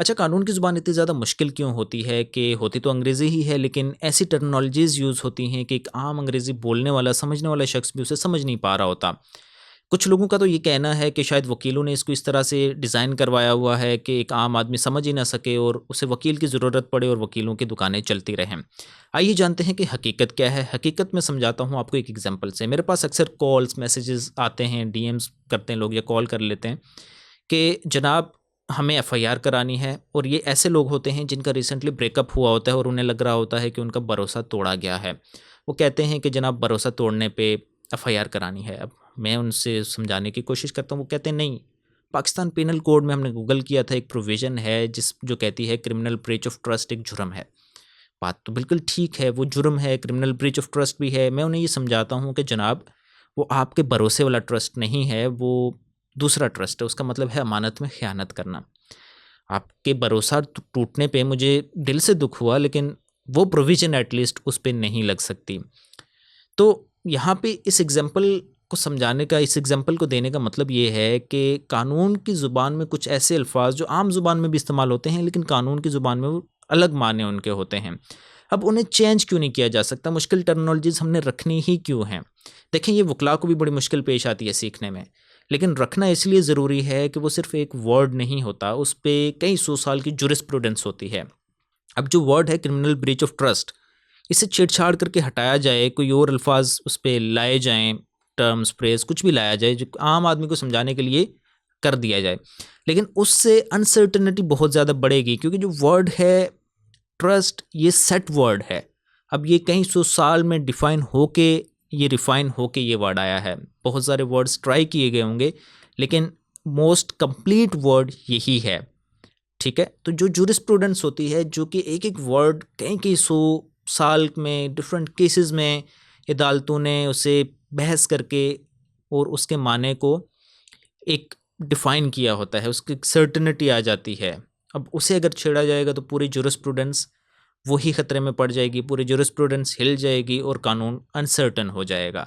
अच्छा, कानून की ज़ुबान इतनी ज़्यादा मुश्किल क्यों होती है कि होती तो अंग्रेज़ी ही है, लेकिन ऐसी टर्मिनोलॉजीज़ यूज़ होती हैं कि एक आम अंग्रेज़ी बोलने वाला, समझने वाला शख्स भी उसे समझ नहीं पा रहा होता। कुछ लोगों का तो ये कहना है कि शायद वकीलों ने इसको इस तरह से डिज़ाइन करवाया हुआ है कि एक आम आदमी समझ ही ना सके और उसे वकील की ज़रूरत पड़े और वकीलों की दुकानें चलती रहें। आइए जानते हैं कि हकीकत क्या है। हकीकत मैं समझाता हूँ आपको एक एग्जांपल से। मेरे पास अक्सर कॉल्स, मैसेजेस आते हैं, डीएम्स करते हैं लोग या कॉल कर लेते हैं कि जनाब हमें एफआईआर करानी है, और ये ऐसे लोग होते हैं जिनका रिसेंटली ब्रेकअप हुआ होता है और उन्हें लग रहा होता है कि उनका भरोसा तोड़ा गया है। वो कहते हैं कि जनाब भरोसा तोड़ने पे एफआईआर करानी है। अब मैं उनसे समझाने की कोशिश करता हूँ, वो कहते हैं नहीं, पाकिस्तान पिनल कोड में हमने गूगल किया था, एक प्रोविज़न है जिस जो कहती है क्रिमिनल ब्रीच ऑफ ट्रस्ट एक जुर्म है। बात तो बिल्कुल ठीक है, वो जुर्म है, क्रिमिनल ब्रीच ऑफ ट्रस्ट भी है। मैं उन्हें ये समझाता हूँ कि जनाब वो आपके भरोसे वाला ट्रस्ट नहीं है, वो दूसरा ट्रस्ट है। उसका मतलब है अमानत में ख़यानत करना। आपके भरोसा टूटने पे मुझे दिल से दुःख हुआ, लेकिन वो प्रोविज़न एटलीस्ट उस पे नहीं लग सकती। तो यहाँ पे इस एग्ज़ाम्पल को समझाने का, इस एग्ज़ाम्पल को देने का मतलब ये है कि कानून की ज़ुबान में कुछ ऐसे अल्फ़ाज़ जो आम ज़ुबान में भी इस्तेमाल होते हैं, लेकिन कानून की ज़ुबान में वो अलग मायने उनके होते हैं। अब उन्हें चेंज क्यों नहीं किया जा सकता? मुश्किल टर्मिनोलॉजीज़ हमने रखनी ही क्यों हैं? देखें, ये वकला को भी बड़ी मुश्किल पेश आती है सीखने में, लेकिन रखना इसलिए ज़रूरी है कि वो सिर्फ़ एक वर्ड नहीं होता, उस पे कई सौ साल की जूरिस्प्रूडेंस होती है। अब जो वर्ड है क्रिमिनल ब्रीच ऑफ ट्रस्ट, इसे छेड़-छाड़ करके हटाया जाए, कोई और अल्फ़ाज़ उस पे लाए जाएँ, टर्म्स, फ्रेज़ कुछ भी लाया जाए जो आम आदमी को समझाने के लिए कर दिया जाए। लेकिन उससे अनसर्टेनिटी बहुत ज़्यादा बढ़ेगी, क्योंकि जो वर्ड है ट्रस्ट, ये सेट वर्ड है। अब ये कई सौ साल में डिफ़ाइन होके, ये रिफ़ाइन होके ये वर्ड आया है। बहुत सारे वर्ड्स ट्राई किए गए होंगे, लेकिन मोस्ट कंप्लीट वर्ड यही है। ठीक है? तो जो जूरिस्प्रूडेंस होती है, जो कि एक-एक वर्ड कई-कई सौ साल में डिफरेंट केसेस में अदालतों ने उसे बहस करके और उसके माने को एक डिफ़ाइन किया होता है, उसकी एक सर्टेनिटी आ जाती है। अब उसे अगर छेड़ा जाएगा तो पूरी जूरिस्प्रूडेंस वो ही खतरे में पड़ जाएगी, पूरी जूरिस्प्रूडेंस हिल जाएगी और कानून अनसर्टेन हो जाएगा।